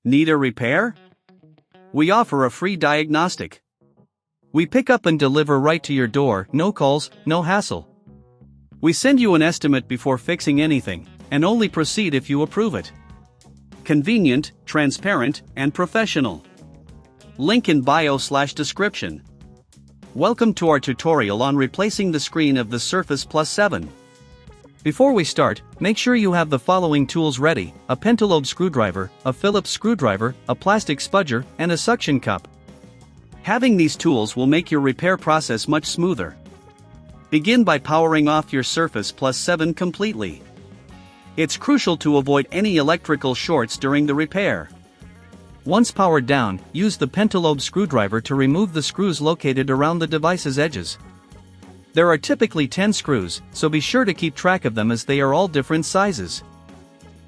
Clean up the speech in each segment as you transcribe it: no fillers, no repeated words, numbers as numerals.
Need a repair? We offer a free diagnostic. We pick up and deliver right to your door, no calls, no hassle. We send you an estimate before fixing anything, and only proceed if you approve it. Convenient, transparent, and professional. Link in bio/description. Welcome to our tutorial on replacing the screen of the Surface Plus 7. Before we start, make sure you have the following tools ready: a pentalobe screwdriver, a Phillips screwdriver, a plastic spudger, and a suction cup. Having these tools will make your repair process much smoother. Begin by powering off your Surface Plus 7 completely. It's crucial to avoid any electrical shorts during the repair. Once powered down, use the pentalobe screwdriver to remove the screws located around the device's edges. There are typically 10 screws, so be sure to keep track of them as they are all different sizes.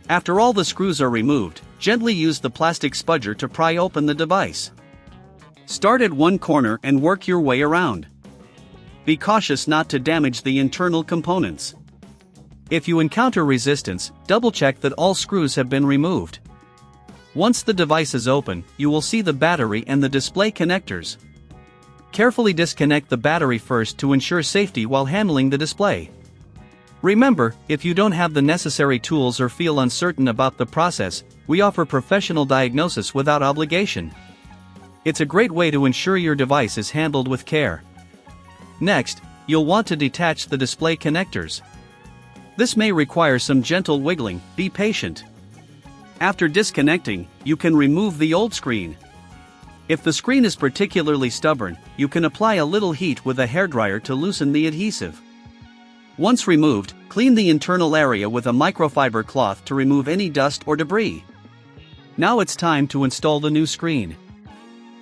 After all the screws are removed, gently use the plastic spudger to pry open the device. Start at one corner and work your way around. Be cautious not to damage the internal components. If you encounter resistance, double-check that all screws have been removed. Once the device is open, you will see the battery and the display connectors. Carefully disconnect the battery first to ensure safety while handling the display. Remember, if you don't have the necessary tools or feel uncertain about the process, we offer professional diagnosis without obligation. It's a great way to ensure your device is handled with care. Next, you'll want to detach the display connectors. This may require some gentle wiggling, be patient. After disconnecting, you can remove the old screen. If the screen is particularly stubborn, you can apply a little heat with a hairdryer to loosen the adhesive. Once removed, clean the internal area with a microfiber cloth to remove any dust or debris. Now it's time to install the new screen.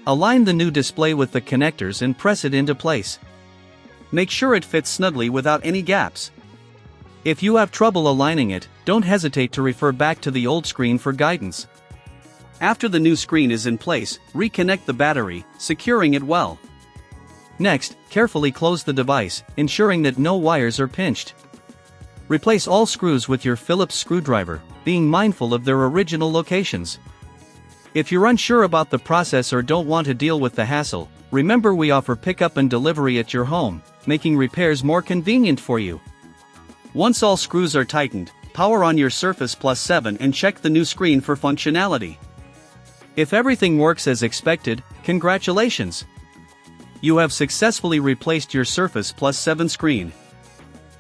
Align the new display with the connectors and press it into place. Make sure it fits snugly without any gaps. If you have trouble aligning it, don't hesitate to refer back to the old screen for guidance. After the new screen is in place, reconnect the battery, securing it well. Next, carefully close the device, ensuring that no wires are pinched. Replace all screws with your Phillips screwdriver, being mindful of their original locations. If you're unsure about the process or don't want to deal with the hassle, remember we offer pickup and delivery at your home, making repairs more convenient for you. Once all screws are tightened, power on your Surface Plus 7 and check the new screen for functionality. If everything works as expected, congratulations! You have successfully replaced your Surface Plus 7 screen.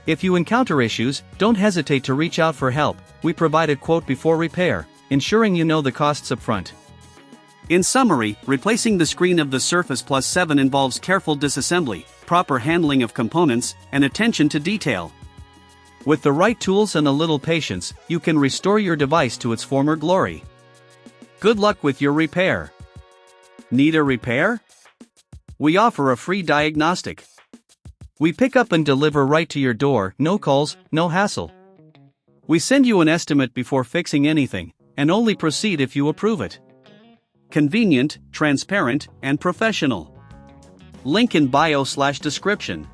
If you encounter issues, don't hesitate to reach out for help. We provide a quote before repair, ensuring you know the costs up front. In summary, replacing the screen of the Surface Plus 7 involves careful disassembly, proper handling of components, and attention to detail. With the right tools and a little patience, you can restore your device to its former glory. Good luck with your repair. Need a repair? We offer a free diagnostic. We pick up and deliver right to your door, no calls, no hassle. We send you an estimate before fixing anything, and only proceed if you approve it. Convenient, transparent, and professional. Link in bio/description.